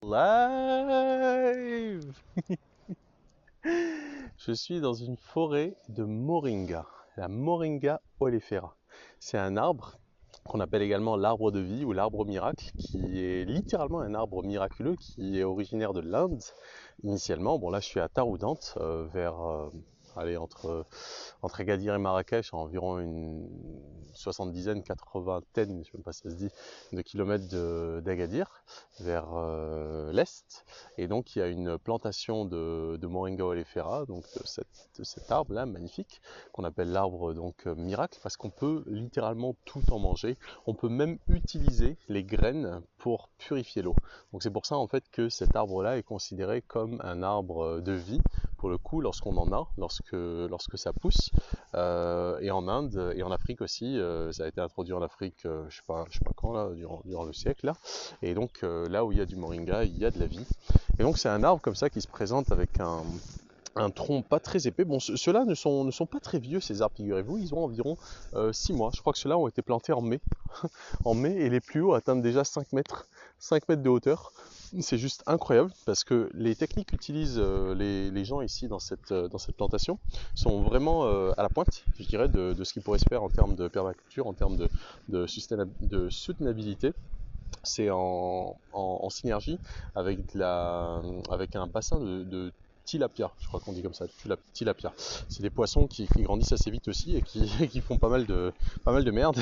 Live! Je suis dans une forêt de moringa, la Moringa oleifera. C'est un arbre qu'on appelle également l'arbre de vie ou l'arbre miracle, qui est littéralement un arbre miraculeux qui est originaire de l'Inde initialement. Bon là je suis à Taroudant, allez, entre Agadir et Marrakech, à environ une 70aine, 80aine, je ne sais même pas si ça se dit, de kilomètres d'Agadir, vers l'est. Et donc il y a une plantation de Moringa oleifera, donc de cet arbre-là magnifique, qu'on appelle l'arbre donc miracle, parce qu'on peut littéralement tout en manger. On peut même utiliser les graines pour purifier l'eau. Donc c'est pour ça en fait que cet arbre-là est considéré comme un arbre de vie, pour le coup, lorsqu'on en a, lorsque ça pousse. Et en Inde et en Afrique aussi, ça a été introduit en Afrique, je sais pas quand là, durant le siècle là. Et donc là où il y a du moringa, il y a de la vie. Et donc c'est un arbre comme ça qui se présente avec un tronc pas très épais. Bon, ceux-là ne sont pas très vieux, ces arbres, figurez-vous. Ils ont environ 6 mois. Je crois que ceux-là ont été plantés en mai. En mai, et les plus hauts atteignent déjà 5 mètres, 5 mètres de hauteur. C'est juste incroyable parce que les techniques qu'utilisent les gens ici dans cette plantation sont vraiment à la pointe, je dirais, de ce qui pourrait se faire en termes de permaculture, en termes de soutenabilité. C'est en synergie avec un bassin de tilapia, je crois qu'on dit comme ça, tilapia. C'est des poissons qui grandissent assez vite aussi et qui font pas mal de merde.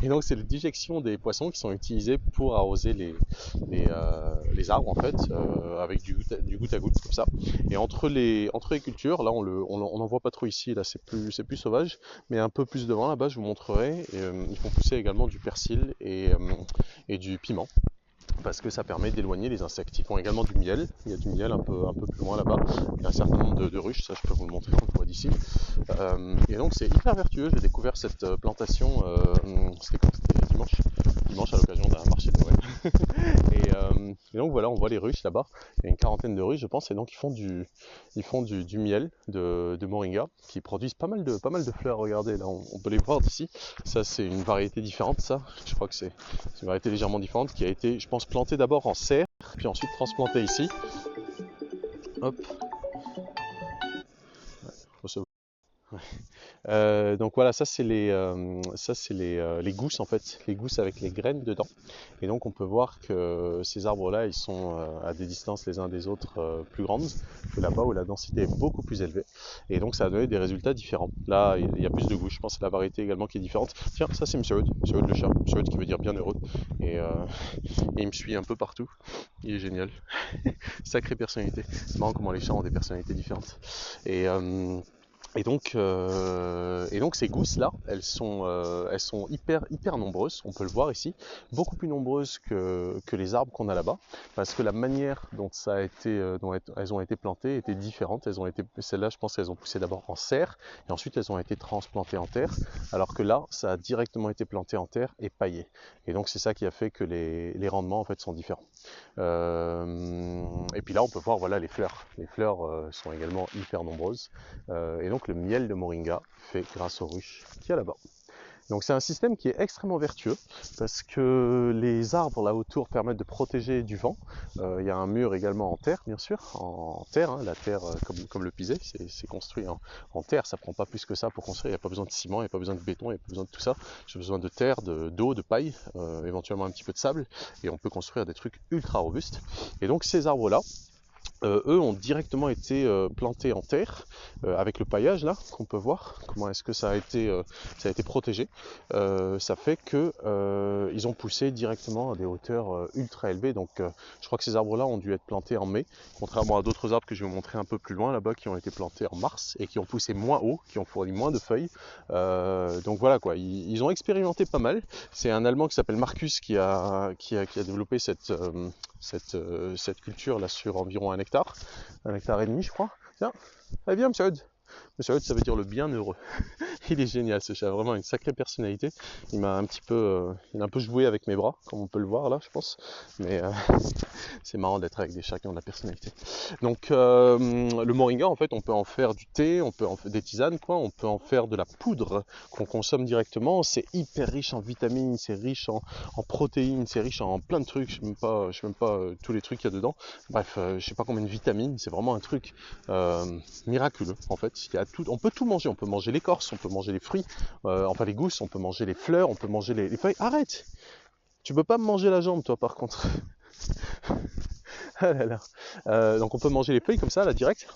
Et donc c'est la digestion des poissons qui sont utilisés pour arroser les arbres en fait, avec du goutte à goutte comme ça. Et entre les cultures, là on n'en voit pas trop ici, là c'est plus sauvage, mais un peu plus devant là-bas je vous montrerai. Ils font pousser également du persil et du piment, parce que ça permet d'éloigner les insectes. Ils font également du miel, il y a du miel un peu plus loin là-bas, il y a un certain nombre de ruches, ça je peux vous le montrer, on le voit d'ici. Et donc c'est hyper vertueux, j'ai découvert cette plantation, c'était dimanche à l'occasion d'un marché de Noël. Et donc voilà, on voit les ruches là-bas, il y a une quarantaine de ruches je pense, et donc ils font du miel de moringa, qui produisent pas mal de fleurs, regardez là, on peut les voir d'ici. Ça c'est une variété différente, ça, je crois que c'est une variété légèrement différente, qui a été, je pense, plantée d'abord en serre, puis ensuite transplantée ici. Hop. Donc voilà, ça c'est les gousses en fait, les gousses avec les graines dedans. Et donc on peut voir que ces arbres-là, ils sont à des distances les uns des autres plus grandes que là-bas où la densité est beaucoup plus élevée. Et donc ça a donné des résultats différents. Là, il y a plus de gousses, je pense que c'est la variété également qui est différente. Tiens, ça c'est Monsieur le chat, Monsieur qui veut dire bien heureux. Et il me suit un peu partout. Il est génial. Sacrée personnalité. C'est marrant comment les chats ont des personnalités différentes. Et donc ces gousses-là, elles sont hyper nombreuses, on peut le voir ici, beaucoup plus nombreuses que les arbres qu'on a là-bas, parce que la manière dont elles ont été plantées était différente. Celles-là, je pense qu'elles ont poussé d'abord en serre, et ensuite elles ont été transplantées en terre, alors que là, ça a directement été planté en terre et paillé. Et donc c'est ça qui a fait que les rendements en fait sont différents. Et puis là, on peut voir voilà les fleurs. Les fleurs sont également hyper nombreuses. Et donc le miel de moringa fait grâce aux ruches qu'il y a là-bas. Donc c'est un système qui est extrêmement vertueux parce que les arbres là autour permettent de protéger du vent. Il y a un mur également en terre, bien sûr, en terre, hein, la terre comme le pisé, c'est construit en terre, ça prend pas plus que ça pour construire, il n'y a pas besoin de ciment, il n'y a pas besoin de béton, il n'y a pas besoin de tout ça. J'ai besoin de terre, d'eau, de paille, éventuellement un petit peu de sable, et on peut construire des trucs ultra robustes. Et donc ces arbres-là, eux ont directement été plantés en terre avec le paillage là qu'on peut voir. Comment est-ce que ça a été protégé. Ça fait que ils ont poussé directement à des hauteurs ultra élevées. Donc je crois que ces arbres là ont dû être plantés en mai, contrairement à d'autres arbres que je vais vous montrer un peu plus loin là-bas qui ont été plantés en mars et qui ont poussé moins haut, qui ont fourni moins de feuilles. Donc voilà quoi, ils ont expérimenté pas mal. C'est un Allemand qui s'appelle Marcus qui a développé cette culture là sur environ un hectare et demi je crois. Tiens, allez bien Monsieur Hud. Monsieur Hud, ça veut dire le bienheureux. Il est génial ce chat, vraiment une sacrée personnalité. Il m'a un petit peu, il a un peu joué avec mes bras, comme on peut le voir là, je pense. Mais c'est marrant d'être avec des chats qui ont de la personnalité. Donc le moringa, en fait, on peut en faire du thé, on peut en faire des tisanes, quoi. On peut en faire de la poudre qu'on consomme directement. C'est hyper riche en vitamines, c'est riche en protéines, c'est riche en plein de trucs. Je sais même pas tous les trucs qu'il y a dedans. Bref, je sais pas combien de vitamines. C'est vraiment un truc miraculeux, en fait. Il y a tout, on peut tout manger. On peut manger l'écorce, on peut manger les fruits, enfin les gousses, on peut manger les fleurs, on peut manger les feuilles. Arrête! Tu peux pas me manger la jambe, toi, par contre. Ah là là. Donc on peut manger les feuilles comme ça, là, direct.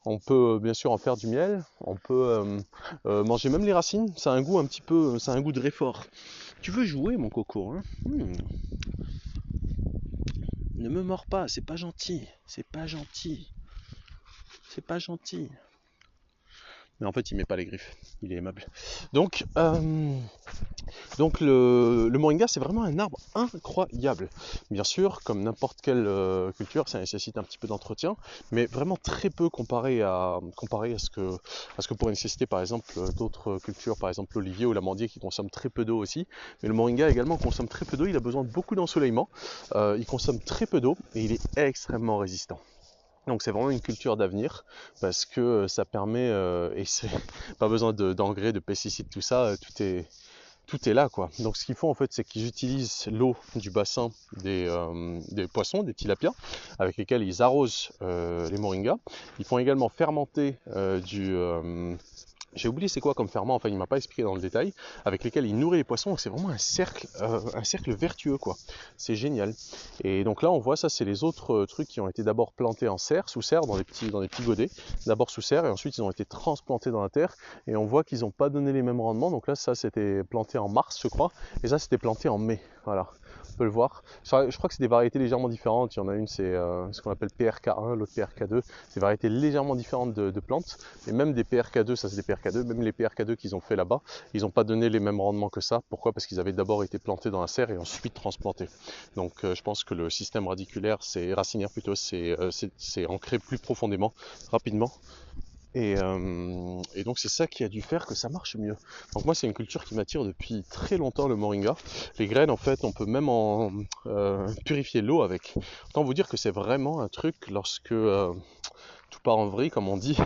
On peut bien sûr en faire du miel. On peut manger même les racines. Ça a un goût un petit peu, ça a un goût de réfort. Tu veux jouer, mon coco, hein? Ne me mords pas, c'est pas gentil. C'est pas gentil. C'est pas gentil. Mais en fait, il met pas les griffes. Il est aimable. Donc le moringa, c'est vraiment un arbre incroyable. Bien sûr, comme n'importe quelle culture, ça nécessite un petit peu d'entretien, mais vraiment très peu comparé à ce que pourrait nécessiter par exemple d'autres cultures, par exemple l'olivier ou l'amandier qui consomment très peu d'eau aussi. Mais le moringa également consomme très peu d'eau, il a besoin de beaucoup d'ensoleillement, il consomme très peu d'eau et il est extrêmement résistant. Donc c'est vraiment une culture d'avenir parce que ça permet, et c'est pas besoin d'engrais, de pesticides, tout ça, tout est là quoi. Donc ce qu'ils font en fait, c'est qu'ils utilisent l'eau du bassin des poissons, des tilapias, avec lesquels ils arrosent les moringas. Ils font également fermenter j'ai oublié c'est quoi comme ferment, enfin il m'a pas expliqué dans le détail, avec lesquels il nourrit les poissons, donc c'est vraiment un cercle vertueux quoi. C'est génial. Et donc là on voit ça, c'est les autres trucs qui ont été d'abord plantés en serre, sous serre, dans des petits godets, d'abord sous serre et ensuite ils ont été transplantés dans la terre et on voit qu'ils n'ont pas donné les mêmes rendements. Donc là ça c'était planté en mars je crois, et ça c'était planté en mai, voilà. On peut le voir. Je crois que c'est des variétés légèrement différentes. Il y en a une, c'est ce qu'on appelle PRK1, l'autre PRK2. C'est des variétés légèrement différentes de plantes. Et même des PRK2, ça c'est des PRK2, même les PRK2 qu'ils ont fait là-bas, ils n'ont pas donné les mêmes rendements que ça. Pourquoi? Parce qu'ils avaient d'abord été plantés dans la serre et ensuite transplantés. Donc je pense que le système racinaire plutôt, c'est ancré plus profondément, rapidement. Et donc c'est ça qui a dû faire que ça marche mieux. Donc moi c'est une culture qui m'attire depuis très longtemps, le moringa. Les graines en fait on peut même en purifier l'eau avec. Autant vous dire que c'est vraiment un truc lorsque tout part en vrille comme on dit.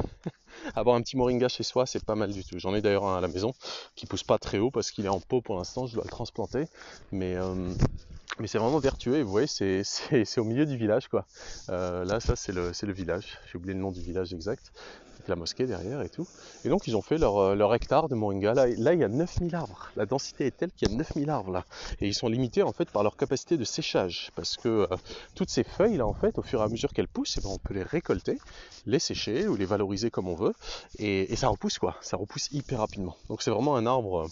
Avoir un petit moringa chez soi c'est pas mal du tout. J'en ai d'ailleurs un à la maison qui pousse pas très haut parce qu'il est en pot pour l'instant, je dois le transplanter. Mais c'est vraiment vertueux et vous voyez c'est au milieu du village quoi. Là ça c'est le village, j'ai oublié le nom du village exact. La mosquée derrière et tout. Et donc ils ont fait leur hectare de moringa. Là il y a 9000 arbres. La densité est telle qu'il y a 9000 arbres là. Et ils sont limités en fait par leur capacité de séchage. Parce que toutes ces feuilles là en fait, au fur et à mesure qu'elles poussent, on peut les récolter, les sécher ou les valoriser comme on veut. Et ça repousse quoi. Ça repousse hyper rapidement. Donc c'est vraiment un arbre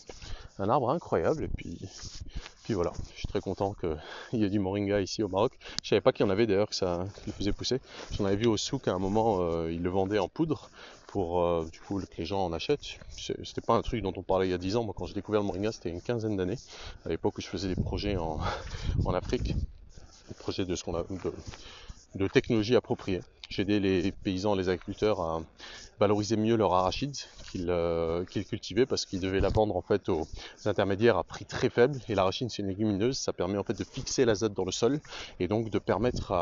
incroyable. Et puis voilà, je suis très content qu'il y ait du moringa ici au Maroc. Je savais pas qu'il y en avait d'ailleurs que le faisait pousser. J'en avais vu au souk à un moment, ils le vendaient en poudre pour du coup que les gens en achètent. C'était pas un truc dont on parlait il y a 10 ans. Moi quand j'ai découvert le moringa c'était une quinzaine d'années, à l'époque où je faisais des projets en Afrique, des projets de technologie appropriée. J'aidais les paysans, les agriculteurs à valoriser mieux leur arachide qu'ils cultivaient parce qu'ils devaient la vendre en fait aux intermédiaires à prix très faible. Et l'arachide c'est une légumineuse, ça permet en fait de fixer l'azote dans le sol et donc de permettre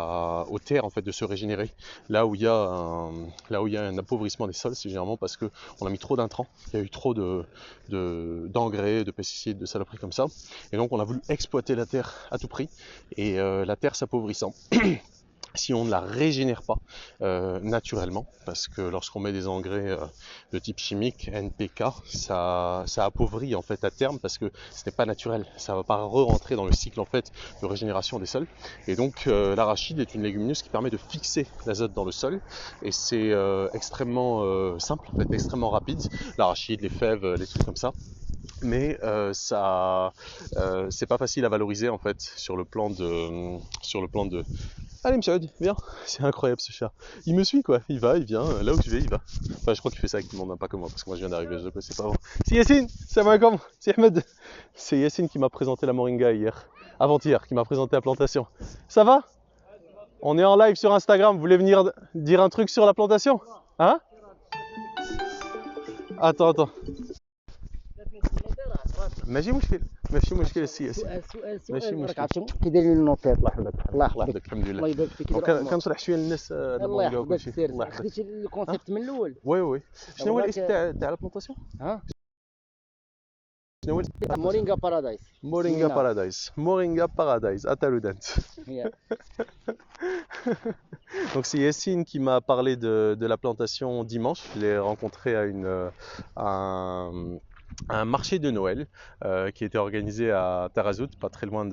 aux terres en fait de se régénérer. Là où il y a un appauvrissement des sols, c'est généralement parce que on a mis trop d'intrants, il y a eu trop d'engrais, de pesticides, de saloperies comme ça. Et donc on a voulu exploiter la terre à tout prix et la terre s'appauvrissant. Si on ne la régénère pas naturellement, parce que lorsqu'on met des engrais de type chimique, NPK, ça appauvrit en fait à terme parce que ce n'est pas naturel, ça ne va pas re-rentrer dans le cycle en fait de régénération des sols. Et donc l'arachide est une légumineuse qui permet de fixer l'azote dans le sol et c'est extrêmement simple, en fait, extrêmement rapide. L'arachide, les fèves, les trucs comme ça. Mais c'est pas facile à valoriser en fait sur le plan de. Allez Mchad, viens, c'est incroyable ce chat. Il me suit quoi, il vient, là où je vais, il va. Enfin je crois qu'il fait ça avec tout le monde, pas comme moi, parce que moi je viens d'arriver, c'est pas bon. C'est Yassine, salam alaikum, c'est Ahmed. C'est Yassine qui m'a présenté la moringa avant-hier, qui m'a présenté la plantation. Ça va? On est en live sur Instagram, vous voulez venir dire un truc sur la plantation? Hein? Attends. ماشي مشكل، ماشي مشكل السياسي. سؤال راك عرفتي كي دايرين النوطير. الله يحفظك الله يحفظك الحمد لله. الله يبارك فيك. كنشرح شويه للناس الله المونغا وكل يحفظك شيء. سير. الله يحفظك. خديتي الكونسيبت من الاول. وي وي. شنو هو الاسم تاع لا بلونطاسيون؟ ها شنو هو الاسم؟ مورينغا بارادايس. Moringa Paradise. Moringa Paradise, à Taludent. Donc c'est Yassine qui m'a parlé de la plantation dimanche. Je l'ai rencontré à un marché de Noël qui était organisé à Tarazout, pas très loin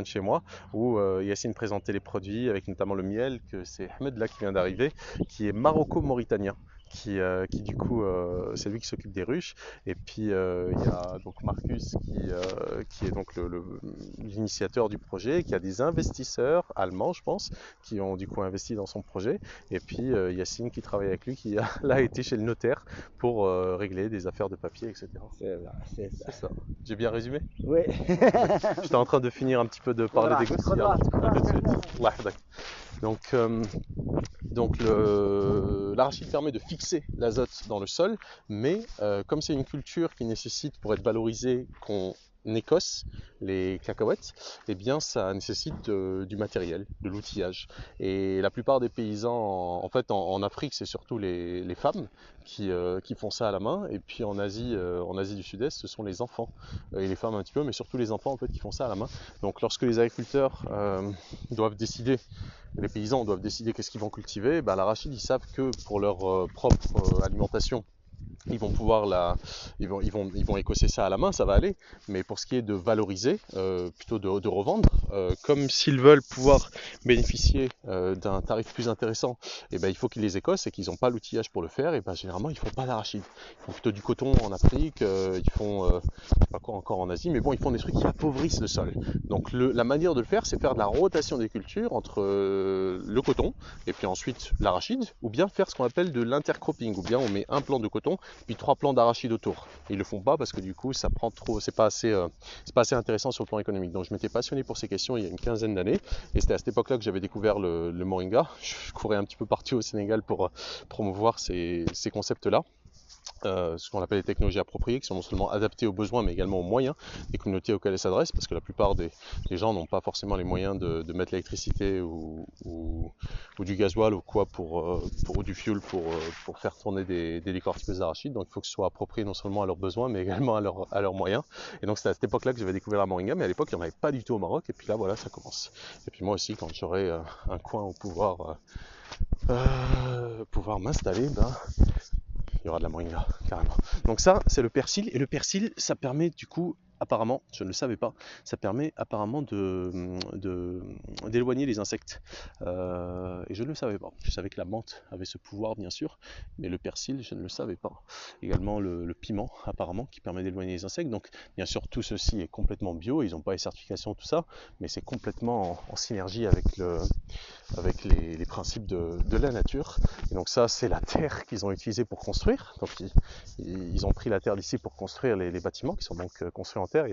de chez moi, où Yassine présentait les produits, avec notamment le miel, que c'est Ahmed là qui vient d'arriver, qui est maroco-mauritanien. Qui du coup c'est lui qui s'occupe des ruches, et puis il y a donc Marcus qui est donc l'initiateur du projet, qui a des investisseurs allemands je pense qui ont du coup investi dans son projet, et puis Yassine qui travaille avec lui, qui a là été chez le notaire pour régler des affaires de papier, etc. C'est ça. J'ai bien résumé? Oui. J'étais en train de finir un petit peu de parler des gosses. Donc l'arachide permet de fixer l'azote dans le sol, mais comme c'est une culture qui nécessite, pour être valorisée, qu'on écosse les cacahuètes, eh bien ça nécessite du matériel, de l'outillage. Et la plupart des paysans, en fait en Afrique, c'est surtout les femmes qui font ça à la main, et puis en Asie du Sud-Est, ce sont les enfants, et les femmes un petit peu, mais surtout les enfants en fait qui font ça à la main. Donc lorsque les agriculteurs doivent décider, les paysans doivent décider qu'est-ce qu'ils vont cultiver, l'arachide, ils savent que pour leur propre alimentation, ils vont pouvoir ils vont écosser ça à la main, ça va aller. Mais pour ce qui est de valoriser, plutôt de revendre, comme s'ils veulent pouvoir bénéficier d'un tarif plus intéressant, et il faut qu'ils les écossent et qu'ils n'ont pas l'outillage pour le faire. Et généralement ils font pas d'arachide, ils font plutôt du coton en Afrique, ils font je sais pas quoi encore en Asie, mais bon, ils font des trucs qui appauvrissent le sol. Donc la manière de le faire, c'est faire de la rotation des cultures entre le coton et puis ensuite l'arachide, ou bien faire ce qu'on appelle de l'intercropping, ou bien on met un plant de coton puis 3 plants d'arachide autour. Et ils le font pas parce que du coup ça prend trop, c'est pas assez intéressant sur le plan économique. Donc je m'étais passionné pour ces questions il y a une quinzaine d'années, et c'était à cette époque-là que j'avais découvert le moringa. Je courais un petit peu partout au Sénégal pour promouvoir ces concepts-là. Ce qu'on appelle les technologies appropriées, qui sont non seulement adaptées aux besoins mais également aux moyens des communautés auxquelles elles s'adressent, parce que la plupart des gens n'ont pas forcément les moyens de mettre l'électricité ou du gasoil ou quoi ou du fuel pour faire tourner des décortiqueuses d'arachide. Donc il faut que ce soit approprié non seulement à leurs besoins mais également à leurs moyens. Et donc c'est à cette époque là que j'avais découvert la moringa, mais à l'époque il n'y en avait pas du tout au Maroc, et puis là voilà, ça commence. Et puis moi aussi, quand j'aurai un coin où pouvoir m'installer, il y aura de la moringa, carrément. Donc ça, c'est le persil, et le persil, ça permet du coup, apparemment, je ne le savais pas, ça permet apparemment d'éloigner les insectes. Et je ne le savais pas. Je savais que la menthe avait ce pouvoir, bien sûr, mais le persil, je ne le savais pas. Également le piment, apparemment, qui permet d'éloigner les insectes. Donc, bien sûr, tout ceci est complètement bio, ils n'ont pas les certifications, tout ça, mais c'est complètement en synergie avec les principes de la nature. Et donc ça, c'est la terre qu'ils ont utilisée pour construire. Donc ils ont pris la terre d'ici pour construire les bâtiments, qui sont donc construits en terre. Il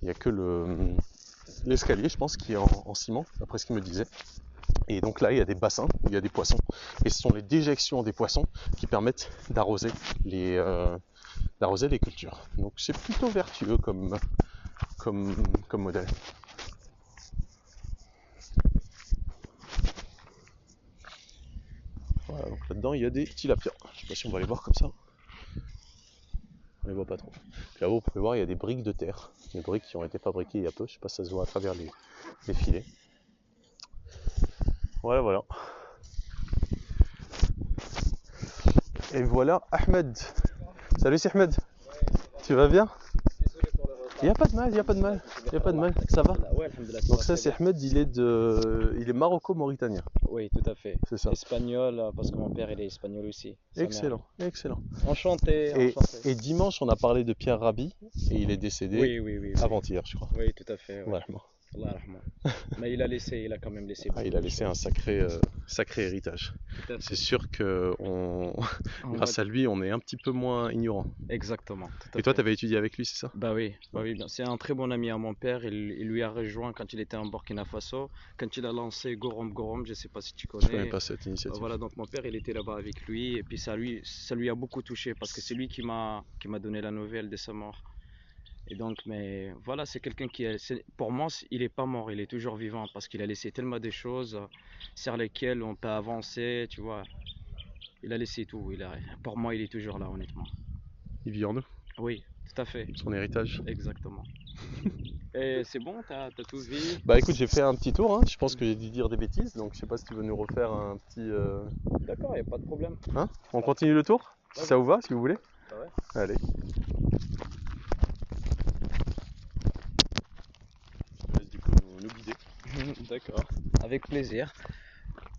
n'y a que l'escalier, je pense, qui est en ciment, d'après ce qu'il me disait. Et donc là, il y a des bassins où il y a des poissons. Et ce sont les déjections des poissons qui permettent d'arroser les cultures. Donc c'est plutôt vertueux comme modèle. Voilà, donc là-dedans il y a des tilapias. Je sais pas si on va les voir comme ça. On les voit pas trop. Puis là-haut, vous pouvez voir, il y a des briques de terre. Des briques qui ont été fabriquées il y a peu. Je sais pas si ça se voit à travers les filets. Voilà. Et voilà Ahmed. Salut, c'est Ahmed. Tu vas bien? Il n'y a pas de mal, ça va? Donc ça, c'est Ahmed, il est maroco-mauritanien. Oui, tout à fait. C'est ça. Espagnol, parce que mon père il est espagnol aussi. Excellent. Enchanté. Et dimanche, on a parlé de Pierre Rabhi, et il est décédé Oui. avant-hier, je crois. Oui, tout à fait. Ouais. Allah rahma. Mais il a quand même laissé. Il a laissé un sacré héritage. C'est sûr que grâce à lui, on est un petit peu moins ignorant. Exactement. Et toi, tu avais étudié avec lui, c'est ça? Bah oui. C'est un très bon ami à mon père. Il lui a rejoint quand il était en Burkina Faso, quand il a lancé Gorom, je ne sais pas si tu connais. Je connais pas cette initiative. Voilà, donc mon père, il était là-bas avec lui, et puis ça lui a beaucoup touché, parce que c'est lui qui m'a donné la nouvelle de sa mort. Et donc, mais voilà, c'est quelqu'un pour moi, il est pas mort, il est toujours vivant parce qu'il a laissé tellement de choses sur lesquelles on peut avancer, tu vois. Il a laissé tout. Pour moi, il est toujours là, honnêtement. Il vit en nous, Oui, tout à fait. son héritage. Exactement. Et c'est bon, t'as tout vu? Bah écoute, j'ai fait un petit tour, hein. Je pense que j'ai dû dire des bêtises, donc je sais pas si tu veux nous refaire un petit... D'accord, il n'y a pas de problème. Hein? On continue le tour? Si Ouais. ça vous va, si vous voulez? Ah ouais. Allez. Je te laisse du coup nous guider. D'accord. Avec plaisir.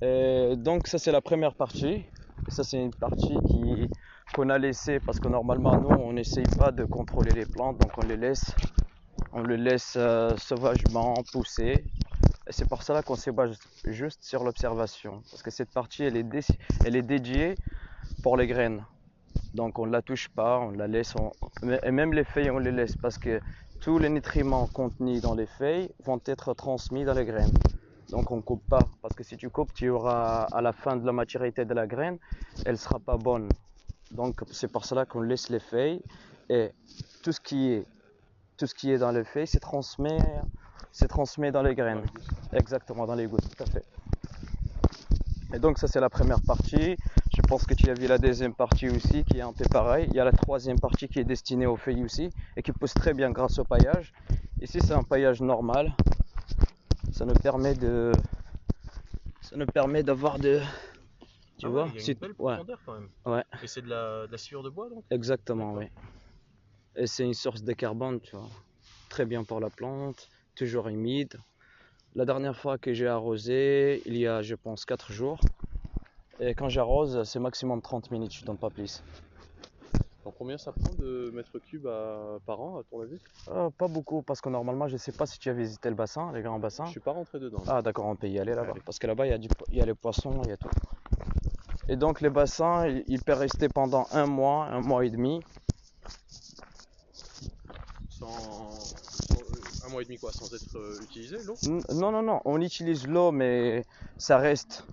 Donc ça c'est la première partie. Ça c'est une partie qu'on a laissée parce que normalement nous on n'essaye pas de contrôler les plantes, donc on le laisse sauvagement pousser. Et c'est pour cela qu'on se base juste sur l'observation. Parce que cette partie elle est dédiée pour les graines. Donc on ne la touche pas, on la laisse. Et même les feuilles on les laisse parce que tous les nutriments contenus dans les feuilles vont être transmis dans les graines. Donc on coupe pas, parce que si tu coupes, tu auras à la fin de la maturité de la graine, elle sera pas bonne. Donc c'est pour cela qu'on laisse les feuilles et tout ce qui est dans les feuilles, c'est transmis dans les graines. Exactement, dans les gouttes, tout à fait. Et donc ça c'est la première partie. Je pense que tu as vu la deuxième partie aussi qui est un peu pareil. Il y a la troisième partie qui est destinée aux feuilles aussi et qui pousse très bien grâce au paillage. Ici c'est un paillage normal. Ça nous permet d'avoir tu vois, il y a une belle profondeur quand même. Ouais. Et c'est de la sciure de bois donc? Exactement, oui. Et c'est une source de carbone, tu vois. Très bien pour la plante, toujours humide. La dernière fois que j'ai arrosé, il y a je pense 4 jours. Et quand j'arrose, c'est maximum 30 minutes, je donne pas plus. Alors combien ça prend de mètres cubes par an à ton avis? Pas beaucoup, parce que normalement, je sais pas si tu as visité le bassin, les grands bassins. Je suis pas rentré dedans. Ah d'accord, on peut y aller là-bas. Allez. Parce que là-bas, il y a les poissons, il y a tout. Et donc les bassins, il peut rester pendant un mois et demi. Un mois et demi quoi, sans être utilisé l'eau? Non, on utilise l'eau, mais ça reste.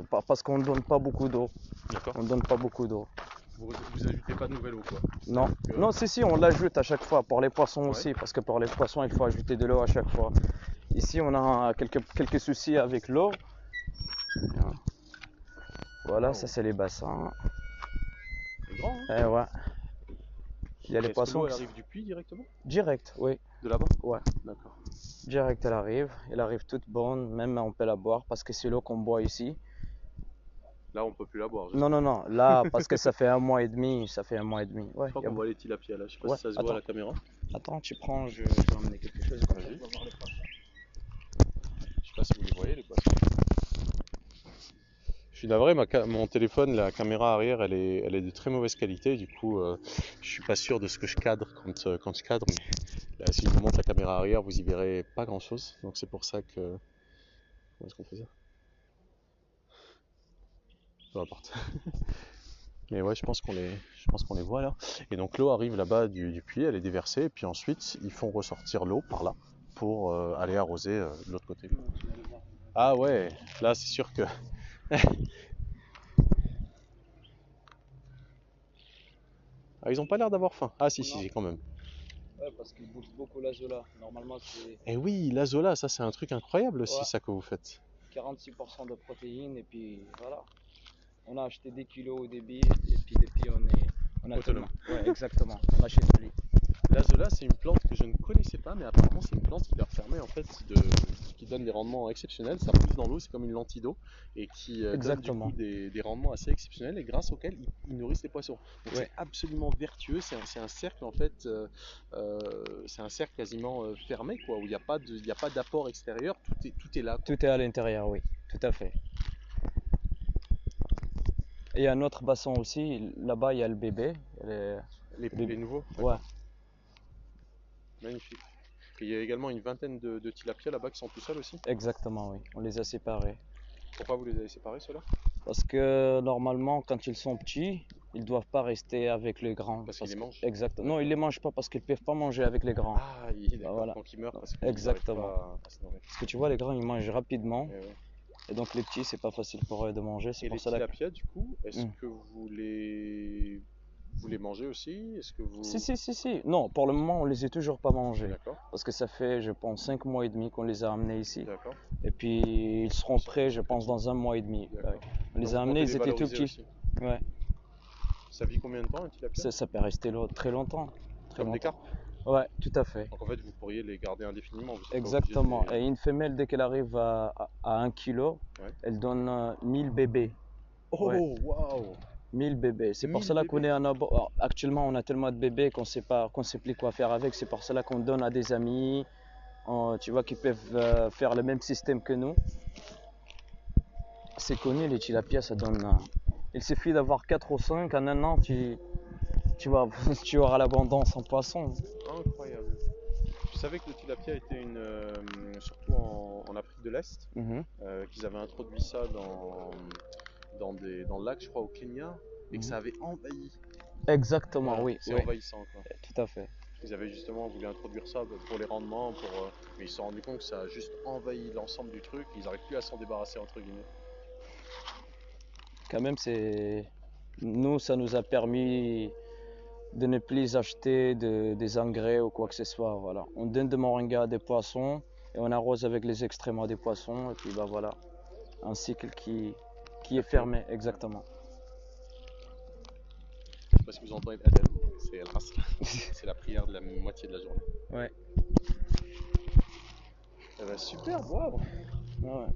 Parce qu'on ne donne pas beaucoup d'eau. D'accord. On ne donne pas beaucoup d'eau. Vous ajoutez pas de nouvelle eau quoi? Non, Donc, non, si, on l'ajoute à chaque fois. Pour les poissons Ouais. aussi, parce que pour les poissons, il faut ajouter de l'eau à chaque fois. Ici, on a quelques soucis avec l'eau. Voilà, ça c'est les bassins. C'est grand, hein? Eh ouais. Il y a les Est-ce que poissons. l'eau elle arrive du puits directement? Direct, oui. De là-bas? Ouais. D'accord. Direct, elle arrive toute bonne, même on peut la boire parce que c'est l'eau qu'on boit ici. Là on peut plus la boire. Non, là, parce que ça fait un mois et demi, Ouais, Je crois qu'on voit les tilapias là, je sais pas Ouais, si ça se attends. voit à la caméra. Attends, tu prends, je vais emmener quelque chose comme ça. Vas-y. On va voir les poissons. Je sais pas si vous les voyez les poissons. Je suis navré, mon téléphone, la caméra arrière, elle est de très mauvaise qualité. Du coup, je suis pas sûr de ce que je cadre quand je cadre. Mais là, si je vous montre la caméra arrière, vous y verrez pas grand-chose. Donc c'est pour ça que... Comment est-ce qu'on fait ça? Peu importe. Mais ouais, je pense qu'on les voit là. Et donc l'eau arrive là-bas du puits, elle est déversée, et puis ensuite ils font ressortir l'eau par là pour aller arroser de l'autre côté. Ah ouais, là c'est sûr que... Ah, ils ont pas l'air d'avoir faim. Ah si, quand même. Ouais, parce qu'ils bouffent beaucoup l'azola. Normalement, c'est Et oui, l'azola, ça c'est un truc incroyable aussi, Ouais. ça que vous faites. 46% de protéines, et puis voilà. On a acheté des kilos au débit, et puis depuis on a Autonome. tellement. Ouais, exactement. On achète plus. L'azola, c'est une plante que je ne connaissais pas, mais apparemment c'est une plante qui leur permet en fait qui donne des rendements exceptionnels. Ça pousse dans l'eau, c'est comme une lentille d'eau et qui donne du Exactement. coup des rendements assez exceptionnels et grâce auxquels ils nourrissent les poissons. Donc Ouais. c'est absolument vertueux. C'est un cercle en fait, c'est un cercle quasiment fermé quoi, où il n'y a pas d'apport extérieur. Tout est là. Quoi. Tout est à l'intérieur, oui, tout à fait. Et il y a un autre bassin aussi, là-bas il y a le bébé. Les nouveaux. Ouais, Magnifique. Et il y a également une vingtaine de tilapias là-bas qui sont tout seuls aussi. exactement, oui. On les a séparés. Pourquoi vous les avez séparés ceux-là? Parce que normalement, quand ils sont petits, ils ne doivent pas rester avec les grands. Parce qu'ils les mangent. Exactement. Non, ils les mangent pas parce qu'ils ne peuvent pas manger avec les grands. Ah, d'accord, Voilà. donc ils meurent parce qu'ils Exactement. n'arrivent pas à se nourrir. Parce que tu vois, les grands, ils mangent rapidement. Eh ouais. Et donc les petits, c'est pas facile pour eux de manger. C'est Et pour les ça que... tilapias, du coup, est-ce que vous les Vous les mangez aussi? Est-ce que vous... Si. Non, pour le moment, on les a toujours pas mangés. D'accord, Parce que ça fait, je pense, 5 mois et demi qu'on les a amenés ici. d'accord, Et puis, ils seront prêts, je pense, dans un mois et demi. d'accord. Ouais. On les Donc, a vous amenés, comptez ils les étaient tout valoriser petits. aussi. Ouais. Ça vit combien de temps un tilapia? Ça peut rester très longtemps. Très Comme des longtemps. carpes? Ouais, tout à fait. Donc en fait, vous pourriez les garder indéfiniment. Vous êtes pas obligé de Exactement. les- Et une femelle, dès qu'elle arrive à 1 kilo, Ouais. elle donne 1000 bébés. Oh, Ouais. waouh! 1000 bébés. C'est pour 1000 cela qu'on bébés. est en alors, actuellement, on a tellement de bébés qu'on sait plus quoi faire avec. C'est pour cela qu'on donne à des amis, tu vois, qui peuvent faire le même système que nous. C'est connu, les tilapias, ça donne. Il suffit d'avoir 4 ou 5, en un an, tu auras l'abondance en poisson. Incroyable. Je savais que le tilapia était surtout en Afrique de l'Est, Mhm. qu'ils avaient introduit ça dans le lac, je crois, au Kenya, et que ça avait envahi. Exactement, Voilà, oui. c'est Oui, envahissant, quoi. tout à fait. Ils avaient justement voulu introduire ça pour les rendements, mais ils se sont rendus compte que ça a juste envahi l'ensemble du truc, ils n'arrivent plus à s'en débarrasser, entre guillemets. Quand même, nous, ça nous a permis de ne plus acheter des engrais ou quoi que ce soit. Voilà. On donne de moringa à des poissons et on arrose avec les excréments des poissons. Et puis bah voilà, un cycle qui est fermé, exactement. Je sais pas si vous entendez Adel, c'est Al-Asr. C'est la prière de la moitié de la journée. Ouais. Eh ben, super, waouh! Ouais.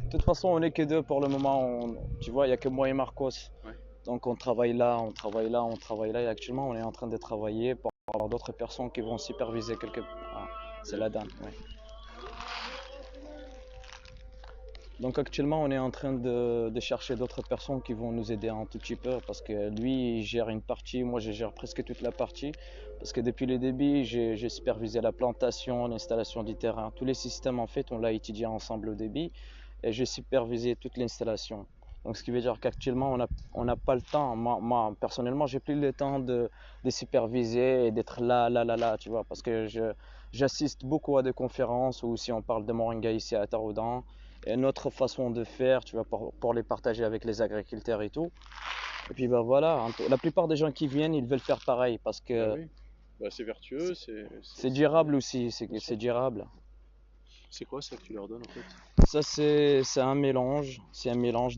De toute façon, on n'est que deux pour le moment. Tu vois, il n'y a que moi et Marcos. Ouais. Donc on travaille là, on travaille là, on travaille là. Et actuellement, on est en train de travailler pour avoir d'autres personnes qui vont superviser quelque. Ah, c'est la dame. Ouais. Donc actuellement, on est en train de chercher d'autres personnes qui vont nous aider un tout petit peu parce que lui, il gère une partie, moi, je gère presque toute la partie. Parce que depuis le début, j'ai supervisé la plantation, l'installation du terrain. Tous les systèmes, en fait, on l'a étudié ensemble au début et j'ai supervisé toute l'installation. Donc ce qui veut dire qu'actuellement, on n'a pas le temps. Moi personnellement, j'ai plus le temps de superviser et d'être là, tu vois. Parce que j'assiste beaucoup à des conférences où aussi on parle de moringa ici à Taroudan. Et notre façon de faire, tu vois, pour les partager avec les agriculteurs et tout. Et puis bah voilà, la plupart des gens qui viennent, ils veulent faire pareil parce que Ah oui. Bah, c'est vertueux, c'est durable aussi, c'est durable. C'est quoi ça que tu leur donnes en fait? Ça c'est un mélange,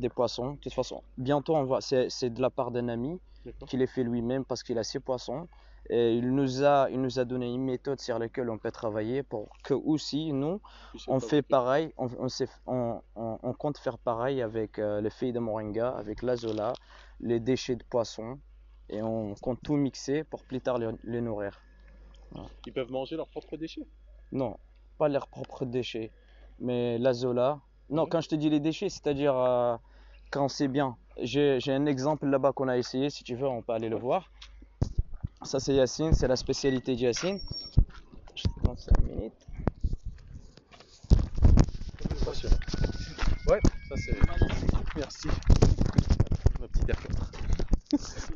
des poissons. De toute façon, bientôt c'est de la part d'un ami D'accord. qui les fait lui-même parce qu'il a ses poissons. Et il nous a donné une méthode sur laquelle on peut travailler pour que aussi nous on fait pareil, on compte faire pareil avec les feuilles de moringa, avec l'azola, les déchets de poisson et on compte tout mixer pour plus tard les nourrir. Voilà. Ils peuvent manger leurs propres déchets? Non, pas leurs propres déchets, mais l'azola. Non, Ouais. quand je te dis les déchets, c'est-à-dire quand c'est bien. J'ai un exemple là-bas qu'on a essayé, si tu veux, on peut aller le voir. Ça c'est Yacine, c'est la spécialité de Yacine. Je te donne 5 minutes. Passionnant. Ouais, ça c'est. Merci. Ma petite air 4.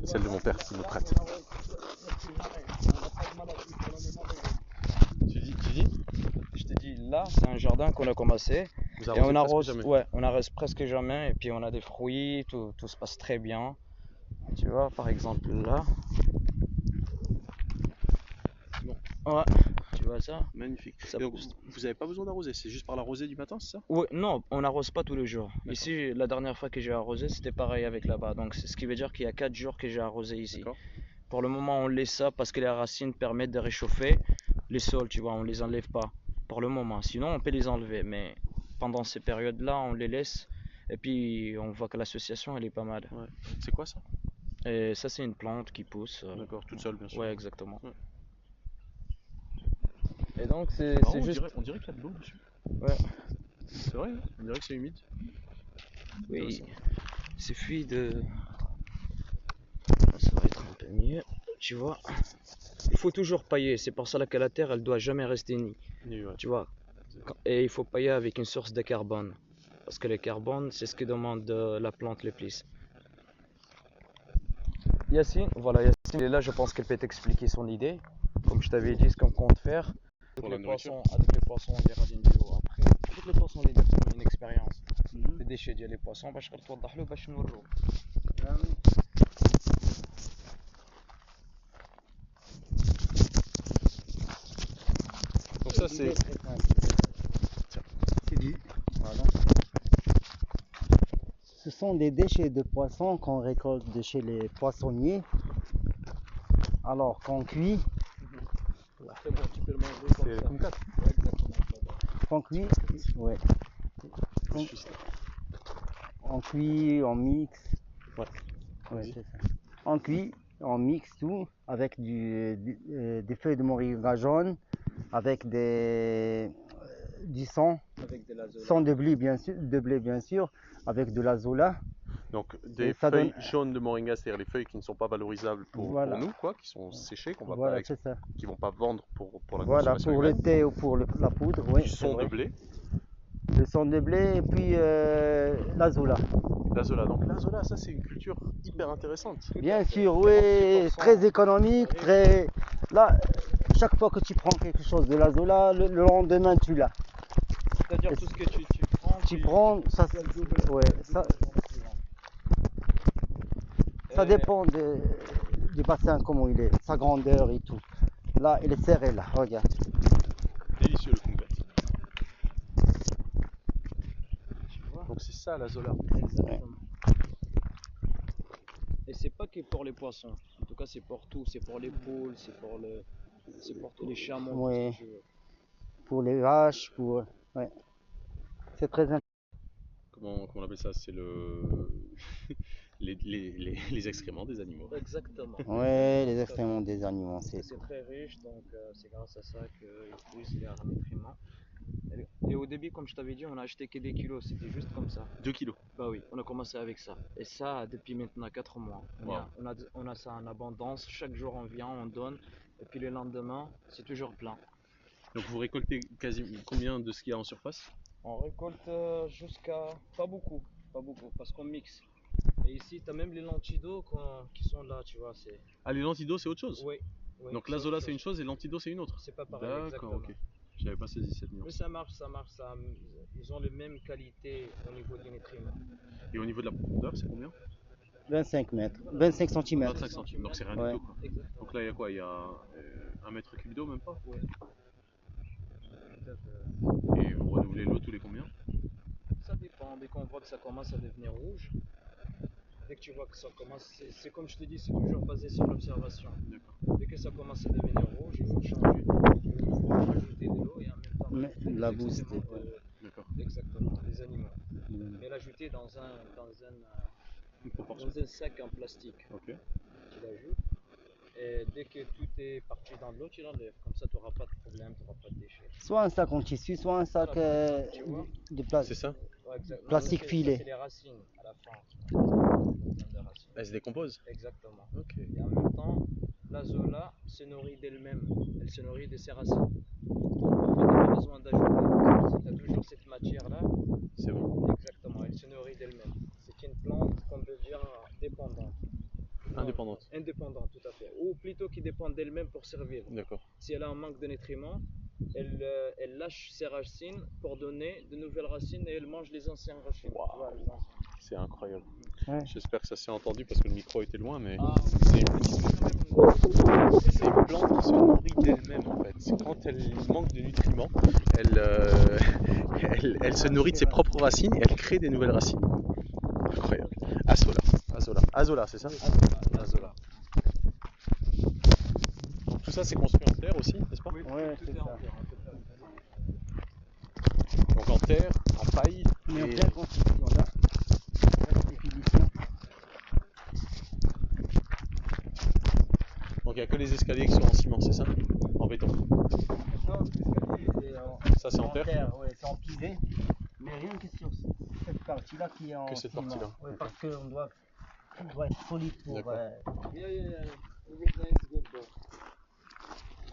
Celle de mon père qui me prête. Tu dis? Je te dis, là, c'est un jardin qu'on a commencé. Vous Et on arrose, jamais. ouais, on arrose presque jamais. Et puis on a des fruits, tout se passe très bien. Tu vois, par exemple là. Bon. Ouais, tu vois ça? Magnifique. Ça Donc, pousse. vous n'avez pas besoin d'arroser, c'est juste par la rosée du matin, c'est ça? Ouais, non, on n'arrose pas tous les jours. D'accord. Ici, la dernière fois que j'ai arrosé, c'était pareil avec là-bas. Donc, ce qui veut dire qu'il y a 4 jours que j'ai arrosé ici. D'accord. Pour le moment, on laisse ça parce que les racines permettent de réchauffer les sols, tu vois, on les enlève pas pour le moment. Sinon, on peut les enlever, mais pendant ces périodes-là, on les laisse. Et puis, on voit que l'association, elle est pas mal. Ouais. C'est quoi ça? Et ça, c'est une plante qui pousse. D'accord, toute seule, bien sûr. Ouais, exactement. Ouais. Et donc, c'est Marrant, juste. on dirait qu'il y a de l'eau dessus. Ouais. C'est vrai, hein, on dirait que c'est humide. Oui, c'est fluide. Ça va être un peu mieux, tu vois. Il faut toujours pailler, c'est pour ça que la terre, elle doit jamais rester nue, Ouais. tu vois. Et il faut pailler avec une source de carbone, parce que le carbone, c'est ce que demande la plante le plus. Yacine, voilà, Yacine est là, je pense qu'elle peut t'expliquer son idée. Comme je t'avais dit, ce qu'on compte faire. Pour la nourriture. Avec les poissons, on verra une vidéo après. Avec les poissons, on a une expérience. Les déchets ديال les poissons باش نوضح له باش نورجوه. c'est... C'est du... Pardon. Ce sont des déchets de poissons qu'on récolte de chez les poissonniers. Alors qu'on cuit, C'est bon, tu peux le manger comme C'est ça. comme 4. Ouais, exactement. qu'on cuit, ouais. On cuit, on mixe. Ouais. Ouais, Vas-y. c'est ça. On cuit, on mixe tout avec des feuilles de moringa jaune, avec du sang, Avec de l'azote. sang de blé bien sûr, avec de l'azola. Donc des Et ça feuilles donne- jaunes de moringa, c'est-à-dire les feuilles qui ne sont pas valorisables pour Voilà. nous, quoi, qui sont séchées, qu'on va Voilà, pas, c'est ça. qui vont pas vendre pour la Voilà, consommation pour le humaine. thé ou pour la poudre, oui. Du son de blé, Le sang de blé et puis l'azola. l'azola. Donc l'azola, ça c'est une culture hyper intéressante. Bien sûr, 46%. oui, très économique, très... Là, chaque fois que tu prends quelque chose de l'azola, le lendemain tu l'as. C'est-à-dire tout ce que tu prends, Tu prends, ça, tu as le double, ouais, le double ça, la journée suivante. ça dépend du bassin, comment il est, sa grandeur et tout. Là, il est serré là, regarde. Délicieux le kumquat. Tu vois? Donc c'est ça l'azola. Exactement. Et c'est pas que pour les poissons. En tout cas, c'est pour tout. C'est pour les poules, c'est pour tous les chameaux. tout Ouais. ce que tu veux. Pour les vaches, pour... Ouais. C'est très intéressant. Comment on appelle ça? C'est le les excréments des animaux. Exactement. Ouais, les excréments des animaux, c'est... C'est très riche, donc c'est grâce à ça qu'ils puissent les nutriments. Et au début, comme je t'avais dit, on a acheté que des kilos, c'était juste comme ça. 2 kilos. Bah oui, on a commencé avec ça. Et ça, depuis maintenant 4 mois. On a ça en abondance. Chaque jour, on vient, on donne. Et puis le lendemain, c'est toujours plein. Donc vous récoltez quasi combien de ce qu'il y a en surface? On récolte jusqu'à... Pas beaucoup, parce qu'on mixe. Et ici, tu as même les lentilles d'eau qui sont là, tu vois. Ah, les lentilles d'eau c'est autre chose? Oui. Oui, Donc c'est l'azola autre c'est une chose. chose et l'antido c'est une autre? C'est pas pareil, D'accord, exactement. ok. J'avais pas saisi cette Mais nuance. ça marche. Ils ont les mêmes qualités au niveau des nutriments. Et au niveau de la profondeur, c'est combien? 25 mètres, 25 cm. 25 cm. Donc c'est rien Ouais. du tout quoi. Exactement. Donc là il y a quoi? Il y a 1 mètre cube d'eau même pas? Oui. Et vous renouvelez l'eau tous les combien? Ça dépend. Dès qu'on voit que ça commence à devenir rouge, dès que tu vois que ça commence, c'est comme je te dis, c'est toujours basé sur l'observation. D'accord. Dès que ça commence à devenir rouge, il faut changer. Il faut rajouter de l'eau et en même temps Mais rajouter la des booster, excréments D'accord. exactement, des animaux. Mm. Mais l'ajouter dans Une proportion. un sac en plastique. Ok. Tu l'ajoutes. Et dès que tout est parti dans l'eau, tu l'enlèves. Comme ça, tu n'auras pas de problème, tu n'auras pas de déchets. Soit un sac en tissu, soit un sac Tu vois? de C'est plastique. ça? Ouais, exactement. Plastique Ça, filet. c'est les racines à la fin. Des racines. Elle se décompose? Exactement. Ok. Et en même temps, l'azola se nourrit d'elle-même. Elle se nourrit de ses racines. En fait, elle a besoin d'ajouter. Si tu as toujours cette matière-là, C'est bon. exactement, elle se nourrit d'elle-même. C'est une plante qu'on peut dire dépendante. Indépendante. Indépendante, tout à fait. Ou plutôt qui dépend d'elle-même pour survivre. D'accord. Si elle a un manque de nutriments, elle lâche ses racines pour donner de nouvelles racines et elle mange les anciennes racines. Waouh. Tu vois, les anciennes. C'est incroyable. Ouais. J'espère que ça s'est entendu parce que le micro était loin, mais Ah, c'est une plante qui se nourrit d'elle-même en fait. C'est quand elle manque de nutriments, elle se nourrit de ses propres racines et elle crée des nouvelles racines. Incroyable. Azola, c'est ça? Azola. Donc tout ça c'est construit en terre aussi, n'est-ce pas? Oui, Ouais, tout c'est est en ça. terre. Donc en terre, en paille On est en et pleine construction là. Avec des finitions. donc il n'y a que les escaliers qui sont en ciment, c'est ça? En béton. Non, Ça c'est en terre? ouais, c'est en pisé. Mais rien que sur cette partie-là qui est en Que cette ciment. partie-là. Ouais, Ok. parce qu'on doit être solide pour... D'accord. Yeah. Everything is good though.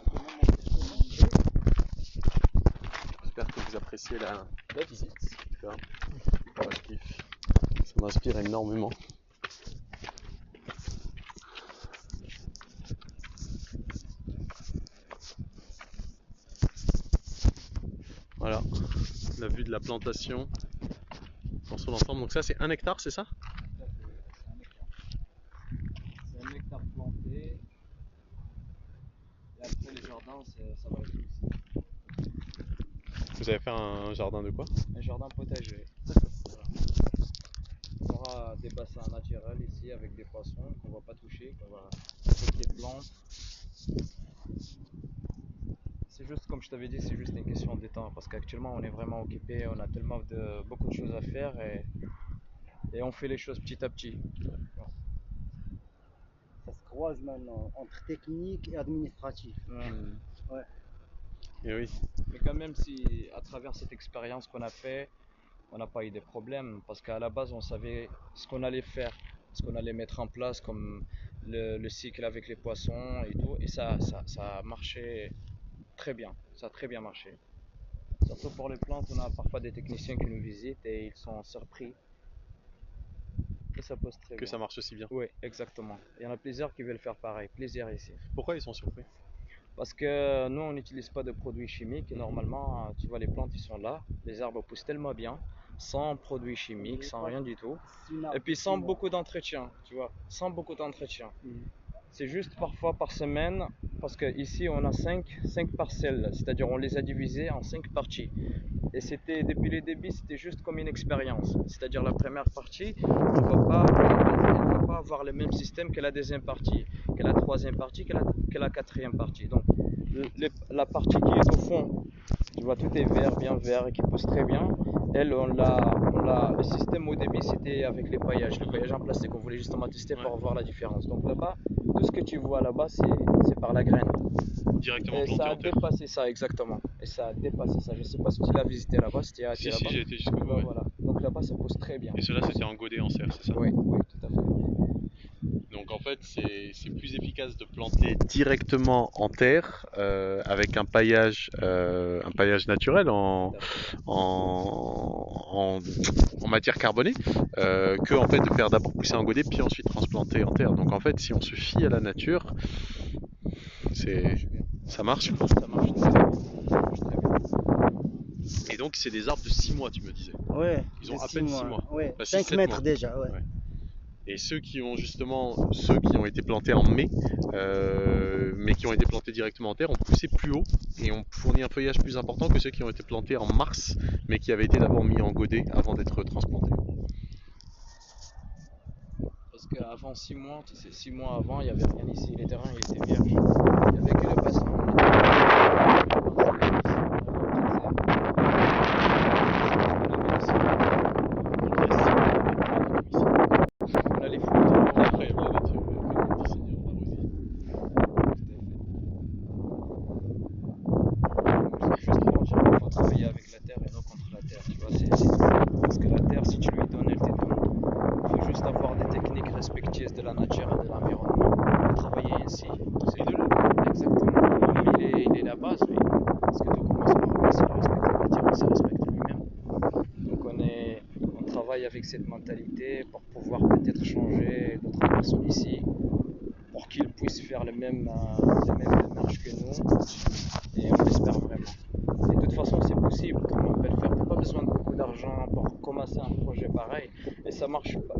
On peut même monter sur J'espère que vous appréciez la visite. En tout cas, moi, je kiffe. Ça m'inspire énormément. Voilà, la vue de la plantation dans son ensemble. Donc ça c'est 1 hectare, c'est ça? C'est un hectare planté. Et après les jardins, ça va être ici. Vous avez fait un jardin de quoi? Un jardin potager. Voilà. On aura des bassins naturels ici avec des poissons qu'on va pas toucher, qu'on va avec des plantes. C'est juste comme je t'avais dit, c'est juste une question de temps parce qu'actuellement on est vraiment occupé, on a tellement de beaucoup de choses à faire et on fait les choses petit à petit. Ça se croise maintenant entre technique et administratif. Ouais. Et oui, Mais quand même, si à travers cette expérience qu'on a fait, on n'a pas eu de problème parce qu'à la base, on savait ce qu'on allait faire, ce qu'on allait mettre en place, comme le cycle avec les poissons et tout. Et ça a marché très bien. Ça a très bien marché. Surtout pour les plantes, on a parfois des techniciens qui nous visitent et ils sont surpris que ça pose très que bien. ça marche aussi bien. Oui, exactement. Il y en a plusieurs qui veulent faire pareil. Plaisir ici. Pourquoi ils sont surpris? Parce que nous, on n'utilise pas de produits chimiques et normalement, tu vois, les plantes, ils sont là. Les arbres poussent tellement bien, sans produits chimiques, sans rien du tout. Et puis sans beaucoup d'entretien, tu vois, sans beaucoup d'entretien. C'est juste parfois par semaine, parce qu'ici, on a 5 parcelles, c'est-à-dire on les a divisées en 5 parties. Et c'était, depuis les débuts, c'était juste comme une expérience. C'est-à-dire la première partie, elle va pas avoir le même système que la deuxième partie, que la troisième partie, que la quatrième partie. Donc la partie qui est au fond, tu vois, tout est vert, bien vert et qui pousse très bien. Elle, le système au début, c'était avec les paillages en plastique. On voulait justement tester pour voir la différence. Donc là-bas, tout ce que tu vois là-bas, c'est par la graine. Directement Et planté ça a en terre. dépassé ça, exactement. Et ça a dépassé ça. Je sais pas si tu l'as visité là-bas, si tu as été Si, là-bas. j'ai été jusqu'au bout. Ouais. Voilà. Donc là-bas, ça pousse très bien. Et cela, c'était en godet en serre, c'est ça? Oui, oui, tout à fait. Donc en fait, c'est plus efficace de planter directement en terre avec un paillage naturel en matière carbonée que en fait de faire d'abord pousser en godet puis ensuite transplanter en terre. Donc en fait, si on se fie à la nature, ça marche. Ça marche très bien. Ça marche très bien. Et donc c'est des arbres de 6 mois, tu me disais. Ouais, Ils ont de à peine 6 mois. Ouais, Enfin, 5 7 mètres mois. déjà, ouais. Et ceux qui ont été plantés en mai, mais qui ont été plantés directement en terre, ont poussé plus haut et ont fourni un feuillage plus important que ceux qui ont été plantés en mars, mais qui avaient été d'abord mis en godet avant d'être transplantés. Parce qu'avant 6 mois, tu sais, 6 mois avant, il n'y avait rien ici. Les terrains ils étaient vierges. Il n'y avait que le bassin. On a les fruits. Après, il y a la nature, après le petit seigneur Barrosi. C'est juste pour dire qu'il faut travailler avec la terre et non contre la terre. Tu vois, c'est tout. Parce que la terre, si tu lui donnes, elle te donne. Il faut juste avoir des techniques respectueuses de la nature et de l'environnement. Et travailler ainsi. Et de l'eau. Exactement. L'homme, il est la base, lui. Parce que tout commence par lui. S'il respecte la nature, il se respecte lui-même. Donc on travaille avec cette mentalité pour pouvoir peut-être changer d'autres personnes ici, pour qu'ils puissent faire les mêmes démarches que nous, et on l'espère vraiment. Et de toute façon, c'est possible, tout le monde peut le faire. T'as pas besoin de beaucoup d'argent pour commencer un projet pareil, et ça marche pas.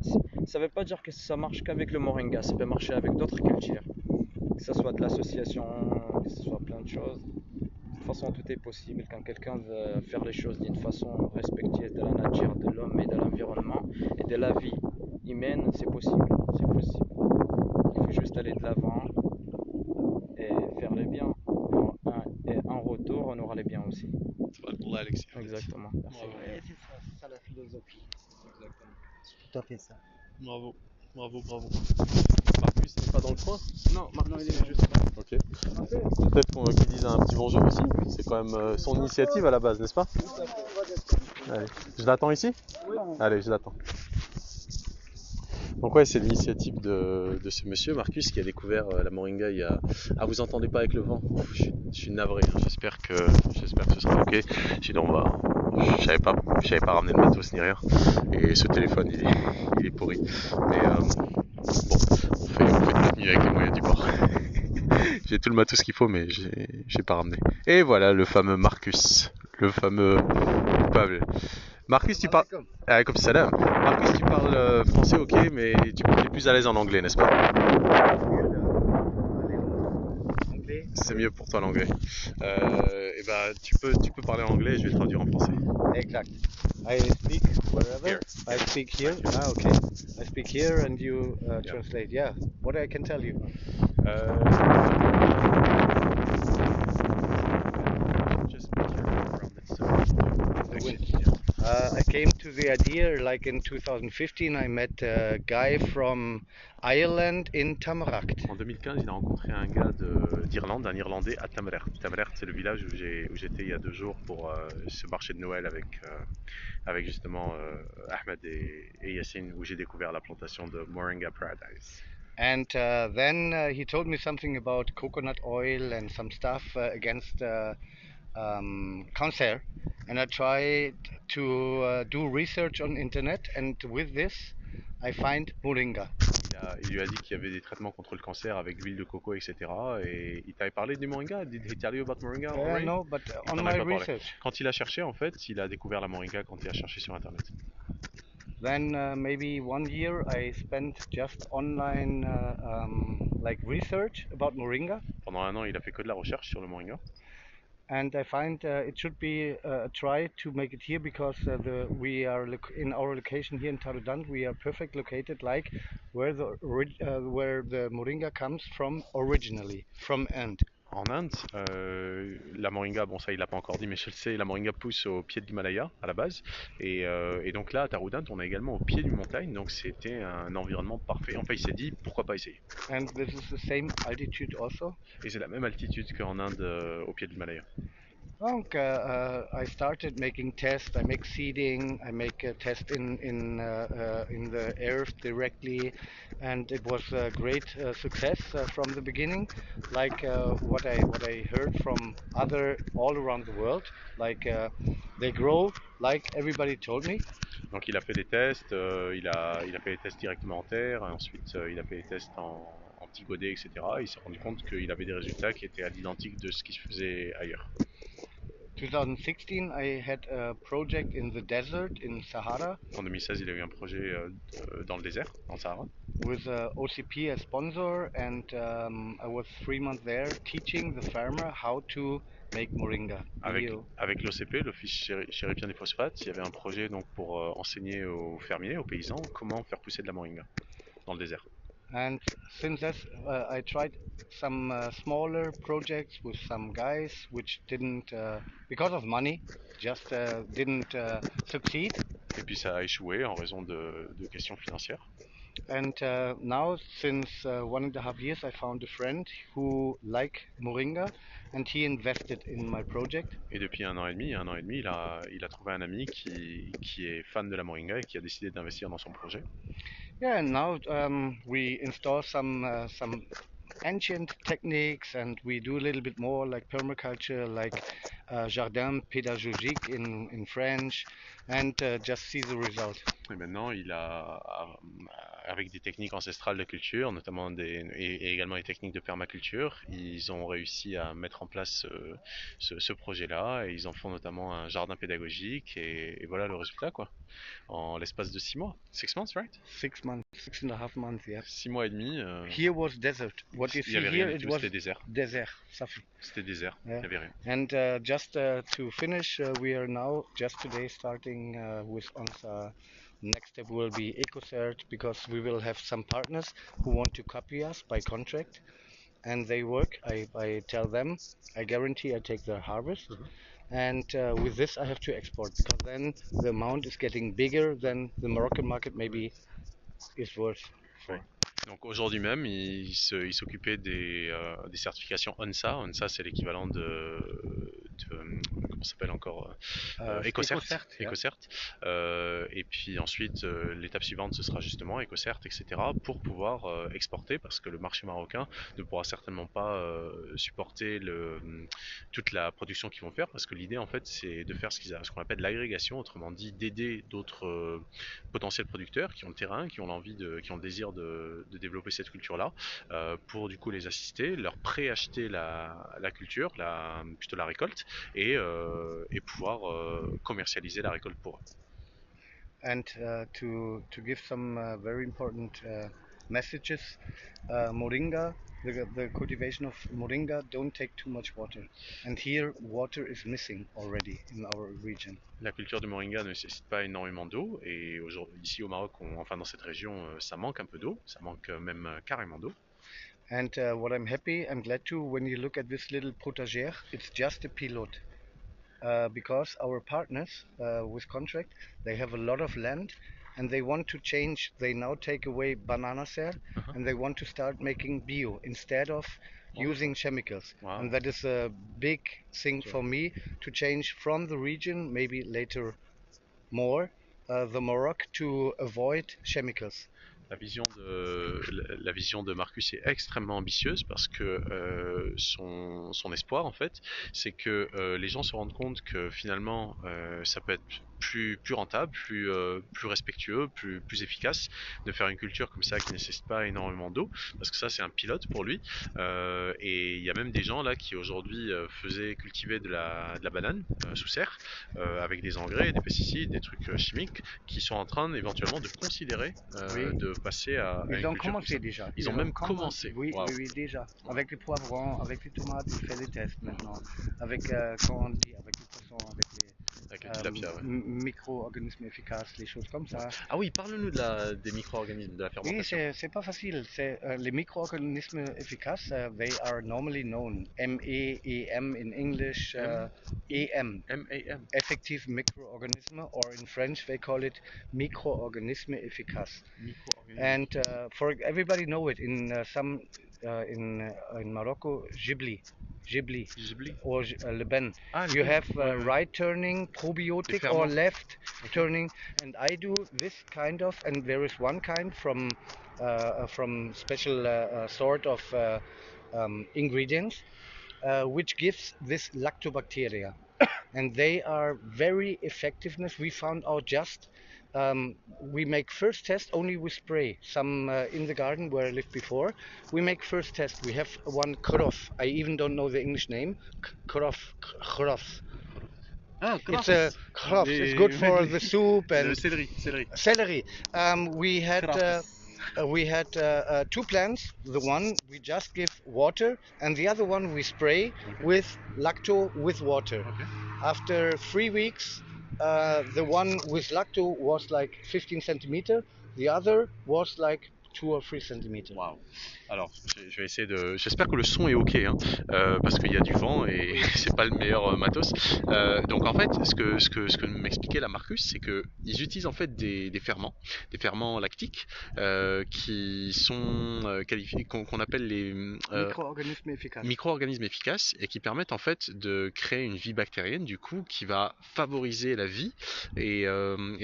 Ça veut pas dire que ça marche qu'avec le moringa, ça peut marcher avec d'autres cultures, que ce soit de l'association, que ce soit plein de choses. De toute façon, tout est possible quand quelqu'un veut faire les choses d'une façon respectueuse de la nature, de l'homme et de l'environnement et de la vie humaine, c'est possible. C'est possible. Il faut juste aller de l'avant et faire le bien. Et en retour, on aura les biens aussi. Tabarakallah, Alexis. Exactement. Merci. Ouais, c'est ça la philosophie. Exactement. C'est tout à fait ça. Bravo, bravo, bravo. Marcus n'est pas dans le coin? Non, maintenant Non, il il est est juste là. Ok. Peut-être qu'il dise un petit bonjour aussi. C'est quand même son initiative à la base, n'est-ce pas? Allez, je l'attends ici? Oui. Allez, je l'attends. Donc ouais, c'est l'initiative de ce monsieur Marcus qui a découvert la moringa il y a... Ah, vous entendez pas avec le vent? Je suis navré, hein. J'espère que ce sera ok. Sinon, je savais pas ramener de matos ni rien. Et ce téléphone, il est pourri. Mais bon, on fait notre mieux avec les moyens du bord. J'ai tout le matos qu'il faut, mais j'ai pas ramené. Et voilà, le fameux Marcus, le fameux coupable. Marcus, tu parles... Comme salam. Marcus, tu parles français, ok, mais tu es plus à l'aise en anglais, n'est-ce pas? Anglais français. C'est mieux pour toi l'anglais. Et ben, tu peux parler anglais et je vais traduire en français. Exact. I speak wherever. Here. I speak here. Ah, okay. I speak here and you Yeah. translate. Yeah. What I can tell you. Just be careful around it, so The wind. yeah. I came to the idea like in 2015. I met a guy from Ireland in Tamarakt. En 2015, il a rencontré un gars d'Irlande, un Irlandais à Tamerert. Tamerert, c'est le village où j'étais il y a 2 jours pour ce marché de Noël avec justement Ahmed et Yassine, où j'ai découvert la plantation de Moringa Paradise. And then he told me something about coconut oil and some stuff against cancer. And I tried to do research on internet, and with this, I find moringa. Il lui a dit qu'il y avait des traitements contre le cancer avec l'huile de coco, etc. Et il t'avait parlé du moringa? Did he tell you about moringa already? No, but Il on t'en my avait pas parlé. research. Quand il a cherché, en fait, il a découvert la moringa quand il a cherché sur internet. Then maybe 1 year I spent just online like research about moringa. Pendant 1 an, il a fait que de la recherche sur le moringa. And I find it should be a try to make it here because we are in our location here in Tarudant. We are perfect located, like where the moringa comes from originally, from Inde. En Inde, la moringa, bon ça il l'a pas encore dit, mais je le sais, la moringa pousse au pied de l'Himalaya à la base. Et donc là, à Tarudant, on est également au pied d'une montagne, donc c'était un environnement parfait. Enfin, il s'est dit, pourquoi pas essayer. And this is the same altitude also. Et c'est la même altitude qu'en Inde, au pied de l'Himalaya. Donc, I started making tests. I make seeding. I make a test in the earth directly, and it was a great success from the beginning. Like what I heard from other all around the world, like they grow like everybody told me. Donc il a fait des tests, il a fait des tests directement en terre, ensuite il a fait des tests en petits godets, etc. Et il s'est rendu compte qu'il avait des résultats qui étaient à l'identique de ce qui se faisait ailleurs. 2016, I had a project in the desert in Sahara. En 2016, il a eu un projet dans le désert, dans le Sahara. With OCP as sponsor, and I was 3 months there teaching the farmer how to make moringa. Avec l'OCP, l'Office chérifien des phosphates, il y avait un projet donc pour enseigner aux fermiers, aux paysans, comment faire pousser de la moringa dans le désert. And since that, I tried some smaller projects with some guys, which didn't, because of money, just didn't succeed. Et puis ça a échoué en raison de questions financières. And now, since 1.5 years, I found a friend who liked moringa, and he invested in my project. Et depuis 1 an et demi, il a trouvé un ami qui est fan de la moringa et qui a décidé d'investir dans son projet. Yeah, and now we install some ancient techniques, and we do a little bit more like permaculture, like jardin pédagogique in French, and just see the result. Et maintenant, avec des techniques ancestrales de culture, notamment et également des techniques de permaculture, ils ont réussi à mettre en place ce projet-là, et ils en font notamment un jardin pédagogique, et voilà le résultat, quoi. En l'espace de 6 mois. 6 months, right? 6 months, 6.5 months, yeah. 6 mois et demi. Here was desert. What you Il see y avait here, rien du it tout, was c'était désert. desert. Safi. C'était désert, Yeah. il n'y avait rien. And just to finish, we are now just today starting with ONSA. Next step will be EcoCert, because we will have some partners who want to copy us by contract, and they work. I tell them, I guarantee I take their harvest, and with this I have to export, because then the amount is getting bigger than the Moroccan market maybe is worth for. Donc aujourd'hui même, il s'occupait des certifications ONSA. ONSA, c'est l'équivalent de comment ça s'appelle encore EcoCert. EcoCert. Et puis ensuite, l'étape suivante, ce sera justement EcoCert, etc. pour pouvoir exporter, parce que le marché marocain ne pourra certainement pas supporter toute la production qu'ils vont faire, parce que l'idée en fait, c'est de faire ce qu'on appelle l'agrégation, autrement dit d'aider d'autres potentiels producteurs qui ont le terrain, qui ont le désir de développer cette culture-là, pour du coup les assister, leur préacheter la culture, plutôt la récolte, et pouvoir commercialiser la récolte pour eux. And to give some very important messages, moringa the cultivation of moringa don't take too much water, and here water is missing already in our region. La culture de moringa ne nécessite pas énormément d'eau et ici au Maroc, enfin dans cette région, ça manque un peu d'eau, ça manque même carrément d'eau. And what I'm glad to, when you look at this little potager, it's just a pilote. Because our partners with contract, they have a lot of land and they want to change. They now take away banana cell and they want to start making bio instead of using chemicals. Wow. And that is a big thing for me to change from the region, maybe later more, the Morocco, to avoid chemicals. La vision de Marcus est extrêmement ambitieuse parce que son espoir en fait, c'est que les gens se rendent compte que finalement ça peut être plus rentable, plus respectueux, plus efficace de faire une culture comme ça qui ne nécessite pas énormément d'eau, parce que ça c'est un pilote pour lui. Et il y a même des gens là qui aujourd'hui faisaient cultiver de la banane sous serre avec des engrais, des pesticides, des trucs chimiques, qui sont en train éventuellement de considérer de passer à Ils une ont culture commencé comme ça. déjà. Ils ont même commencé. Oui, Wow. oui, déjà. Avec les poivrons, avec les tomates, ils font les tests maintenant. Avec, comment on dit, avec les poissons, avec les tilapia, ouais. micro-organismes efficaces, les choses comme ça. Ah oui, parle-nous des micro-organismes, de la fermentation. Oui, c'est pas facile. Les micro-organismes efficaces, they are normally known. MEEM in English, EM. M-A-M. Effective microorganism, or in French they call it microorganisme efficace. And for everybody know it in in Morocco, Ghibli or Leben. You have right turning probiotic or left turning, and I do this kind of, and there is one kind from special sort of ingredients which gives this lactobacteria, and they are very effectiveness. We found out just we make first test only with spray. Some in the garden where I lived before, we make first test. We have one Krof. I even don't know the English name. Krof. It's a Krof. It's good for the soup and celery. We had two plants. The one we just give water, and the other one we spray with lacto with water. Okay. After 3 weeks, the one with lacto was like 15 centimeters. The other was like 2 or 3 centimeters. Wow. Alors, je vais essayer de. J'espère que le son est ok, hein, parce qu'il y a du vent et c'est pas le meilleur matos. Donc en fait, ce que m'expliquait la Marcus, c'est que ils utilisent en fait des ferments lactiques qui sont qualifiés, qu'on appelle les micro-organismes efficaces et qui permettent en fait de créer une vie bactérienne du coup qui va favoriser la vie et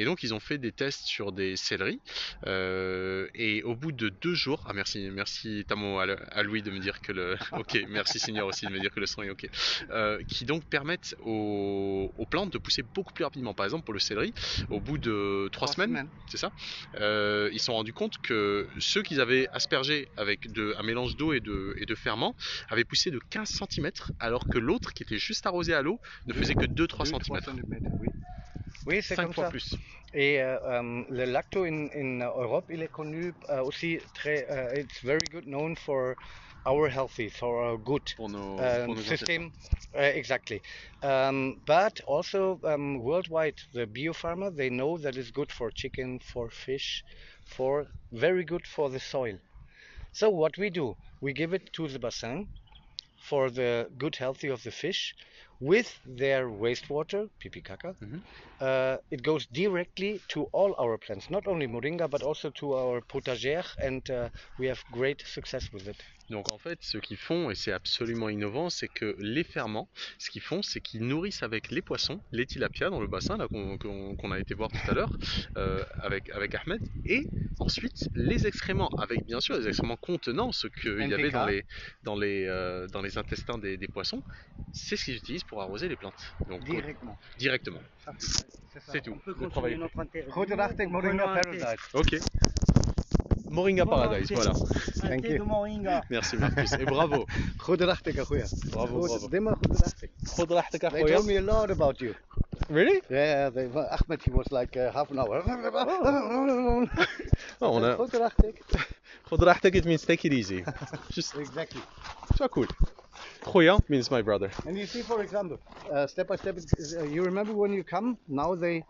donc ils ont fait des tests sur des céleris et au bout de 2 jours, merci Tamo à Louis de me dire que le ok, merci Seigneur aussi de me dire que le son est ok, qui donc permettent aux plantes de pousser beaucoup plus rapidement. Par exemple pour le céleri, au bout de 3 semaines, c'est ça, ils se sont rendus compte que ceux qu'ils avaient aspergés avec un mélange d'eau et de ferment avaient poussé de 15 cm alors que l'autre qui était juste arrosé à l'eau ne faisait que 2-3 cm. Oui, c'est 5 comme fois ça. plus. Et le lacto in Europe, il est connu aussi très. It's very good known for our healthy, for our good pour nos system. Exactly. But also worldwide, the biofarmer, they know that it's good for chicken, for fish, very good for the soil. So what we do, we give it to the bassin for the good healthy of the fish with their wastewater, pipi caca. It goes directly to all our plants, not only moringa but also to our potager, and we have great success with it. Donc en fait, ce qu'ils font, et c'est absolument innovant, c'est que les ferments, ce qu'ils font, c'est qu'ils nourrissent avec les poissons, les tilapias dans le bassin là qu'on a été voir tout à l'heure avec Ahmed, et ensuite les excréments, avec bien sûr les excréments contenant ce qu'il y avait dans les intestins des poissons, c'est ce qu'ils utilisent pour arroser les plantes. Donc directement. C'est tout. On peut continuer notre interview. Moringa Paradise. Ok. Moringa Paradise, voilà. Un thé de moringa. Merci Marcus, et bravo. Goed راحتك أخويا. Bravo. ديما خذ راحتك. خذ راحتك They told me a lot about you. Really? Yeah, Ahmed, he was like half an hour. On a... خذ راحتك. خذ راحتك, it means take it easy. Just Exactly. sois cool. خويا means my brother. And you see, for example, step by step, you remember when you come, now they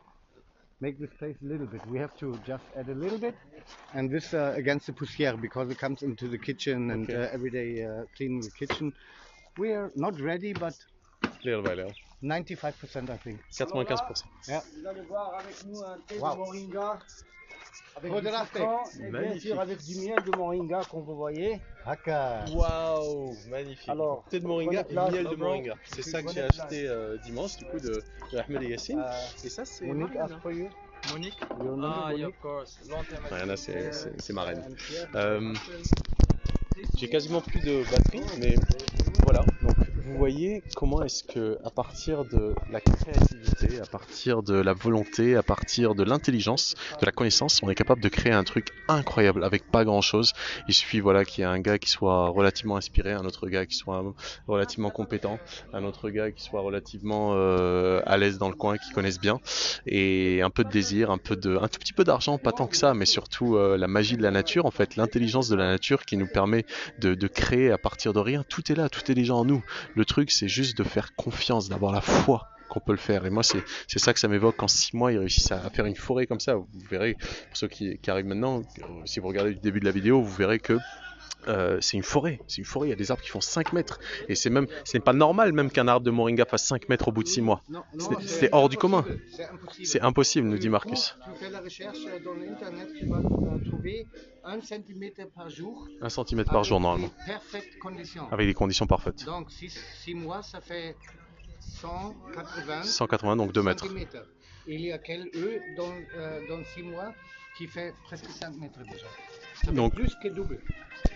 make this place a little bit. We have to just add a little bit. And this against the poussière, because it comes into the kitchen and Okay. every day cleaning the kitchen. We are not ready, but Little by little. 95% I think. 95%. Yeah. Vous allez voir avec nous un thé Wow. de moringa avec Trop du de la citron et bien Magnifique. sûr avec du miel de moringa comme vous voyez. Haka. Waouh, magnifique. Alors, Thé de moringa prenez et place, miel de Laurent. moringa. C'est ça que j'ai Prenez acheté dimanche du coup de Ahmed et Yassine. Et ça c'est Monique Mariana. asked for you. Monique? You remember Ah, yeah, Monique? of course. Long time ago. Mariana c'est ma reine. And Pierre. J'ai quasiment plus de batterie, mais voilà. Donc vous voyez comment est-ce que à partir de la créativité, à partir de la volonté, à partir de l'intelligence, de la connaissance, on est capable de créer un truc incroyable avec pas grand-chose. Il suffit voilà qu'il y ait un gars qui soit relativement inspiré, un autre gars qui soit relativement compétent, un autre gars qui soit relativement à l'aise dans le coin, qui connaisse bien, et un peu de désir, un tout petit peu d'argent, pas tant que ça, mais surtout la magie de la nature, en fait, l'intelligence de la nature qui nous permet de créer à partir de rien. Tout est là, tout est déjà en nous. Le truc, c'est juste de faire confiance, d'avoir la foi qu'on peut le faire. Et moi, c'est ça que ça m'évoque. Qu'en 6 mois, ils réussissent à faire une forêt comme ça. Vous verrez, pour ceux qui arrivent maintenant, si vous regardez du début de la vidéo, vous verrez que c'est une forêt, il y a des arbres qui font 5 mètres. Et ce n'est pas normal même qu'un arbre de moringa fasse 5 mètres au bout de 6 mois. Non, C'est hors du commun. C'est impossible. C'est impossible, nous dit Marcus. Tu fais la recherche dans l'internet, tu vas trouver 1 cm par jour. 1 cm par jour normalement, Avec des parfaites conditions. avec des conditions parfaites. Donc 6 mois, ça fait 180 180, donc 2 mètres. centimètres. Il y a quel œuf dans 6 mois qui fait presque 5 mètres déjà. Ça fait Donc, plus que double.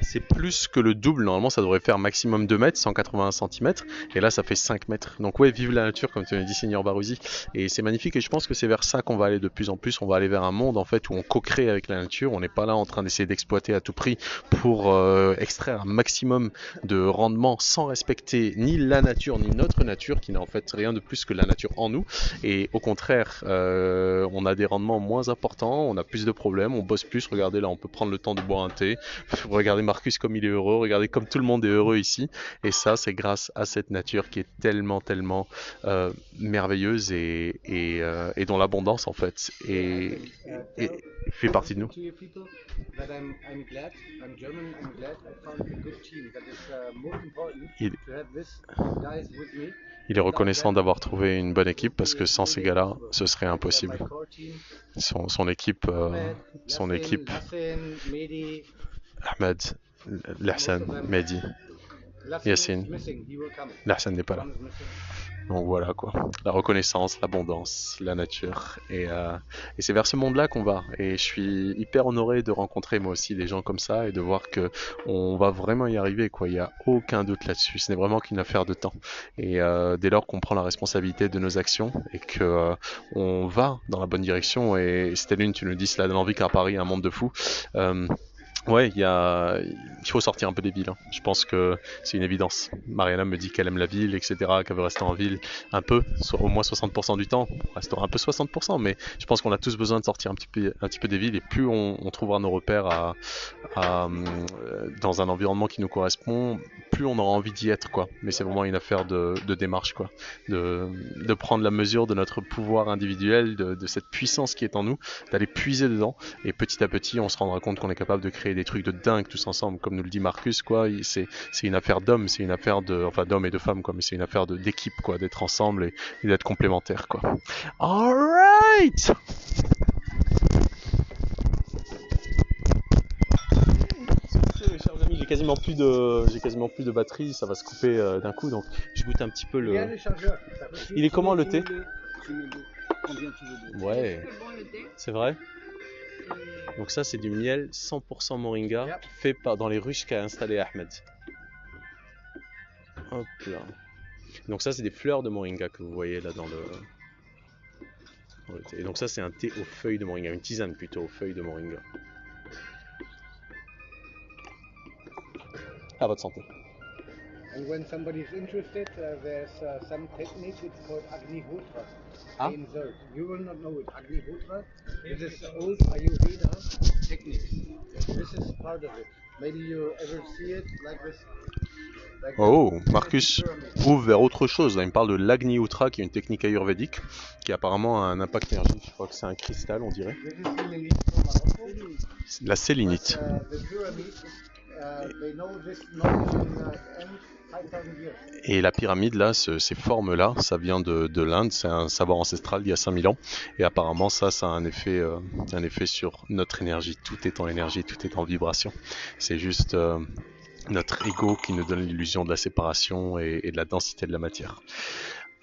c'est plus que le double. Normalement, ça devrait faire maximum 2 mètres, 180 cm. Et là, ça fait 5 mètres. Donc, ouais, vive la nature, comme tu l'as dit, Seigneur Barouzi. Et c'est magnifique. Et je pense que c'est vers ça qu'on va aller de plus en plus. On va aller vers un monde, en fait, où on co-crée avec la nature. On n'est pas là en train d'essayer d'exploiter à tout prix pour extraire un maximum de rendement sans respecter ni la nature, ni notre nature, qui n'a en fait rien de plus que la nature en nous. Et au contraire, on a des rendements moins importants, on a plus de problèmes, on bosse plus. Regardez là, on peut prendre le temps de boire un thé. Regardez Marcus comme il est heureux, regardez comme tout le monde est heureux ici. Et ça, c'est grâce à cette nature qui est tellement merveilleuse et dont l'abondance en fait fait partie de nous. To your people that I'm glad, I'm German, I'm glad I found a good team. That is more important to have this guys with me. Il est reconnaissant d'avoir trouvé une bonne équipe parce que sans ces gars-là, ce serait impossible. Son équipe, Yassine, Mehdi, Ahmed, Lahsan, Mehdi, Yassine. Lahsan n'est pas là. Donc voilà quoi, la reconnaissance, l'abondance, la nature et c'est vers ce monde-là qu'on va et je suis hyper honoré de rencontrer moi aussi des gens comme ça et de voir que on va vraiment y arriver quoi, il n'y a aucun doute là-dessus, ce n'est vraiment qu'une affaire de temps et dès lors qu'on prend la responsabilité de nos actions et que on va dans la bonne direction et Stellune tu nous dis cela donne envie qu'à Paris un monde de fous. Ouais, il faut sortir un peu des villes. Hein. Je pense que c'est une évidence. Mariana me dit qu'elle aime la ville, etc., qu'elle veut rester en ville un peu, au moins 60% du temps. On restera un peu 60%, mais je pense qu'on a tous besoin de sortir un petit peu des villes et plus on trouvera nos repères dans un environnement qui nous correspond, plus on aura envie d'y être, quoi. Mais c'est vraiment une affaire de démarche, quoi. De prendre la mesure de notre pouvoir individuel, de cette puissance qui est en nous, d'aller puiser dedans et petit à petit, on se rendra compte qu'on est capable de créer des trucs de dingue tous ensemble, comme nous le dit Marcus quoi. C'est une affaire d'hommes, c'est une affaire d'hommes et de femmes quoi, mais c'est une affaire d'équipe quoi, d'être ensemble et d'être complémentaires quoi. Alright. Chers amis, j'ai quasiment plus de batterie, ça va se couper d'un coup, donc je goûte un petit peu le. Il est comment le thé? Ouais. C'est vrai. Donc ça c'est du miel 100% moringa fait dans les ruches qu'a installé Ahmed. Hop là. Donc ça c'est des fleurs de moringa que vous voyez là dans le thé. Et donc ça c'est un thé aux feuilles de moringa, une tisane plutôt aux feuilles de moringa. À votre santé. And when somebody is interested, there's some technique, it's called Agnihotra. In Zerg. You will not know it. Agnihotra. This is old Ayurveda techniques. This this is part of it. Maybe you ever see it like this. Like Oh, the Marcus pyramid. ouvre vers autre chose. Là, il me parle de l'Agni-Utra, qui est une technique ayurvédique, qui apparemment a un impact énergique. Je crois que c'est un cristal, on dirait. This is selenite from Morocco. La sélénite. But the pyramid, they know this knowledge in 5,000 years. Et la pyramide, là, ces formes-là, ça vient de l'Inde. C'est un savoir ancestral d'il y a 5000 ans. Et apparemment, ça a un effet sur notre énergie. Tout est en énergie, tout est en vibration. C'est juste notre ego qui nous donne l'illusion de la séparation et de la densité de la matière.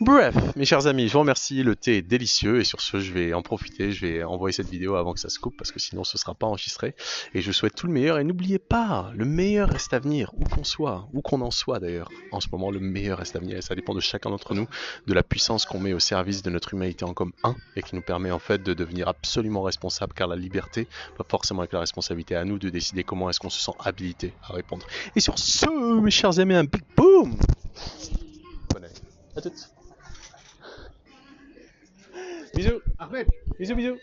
Bref, mes chers amis, je vous remercie, le thé est délicieux et sur ce, je vais en profiter, je vais envoyer cette vidéo avant que ça se coupe parce que sinon ce ne sera pas enregistré et je vous souhaite tout le meilleur et n'oubliez pas, le meilleur reste à venir, où qu'on soit, où qu'on en soit d'ailleurs. En ce moment, le meilleur reste à venir et ça dépend de chacun d'entre nous, de la puissance qu'on met au service de notre humanité en comme un et qui nous permet en fait de devenir absolument responsable car la liberté va forcément avec la responsabilité à nous de décider comment est-ce qu'on se sent habilité à répondre. Et sur ce, mes chers amis, un big boom! Bonne année. À toutes. Bisous. Ahmed, Bisous, bisous.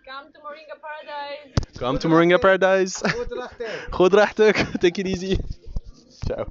Come to Moringa Paradise. Come to Moringa Paradise. goed erachter. Goed rechtig. Take it easy. Ciao.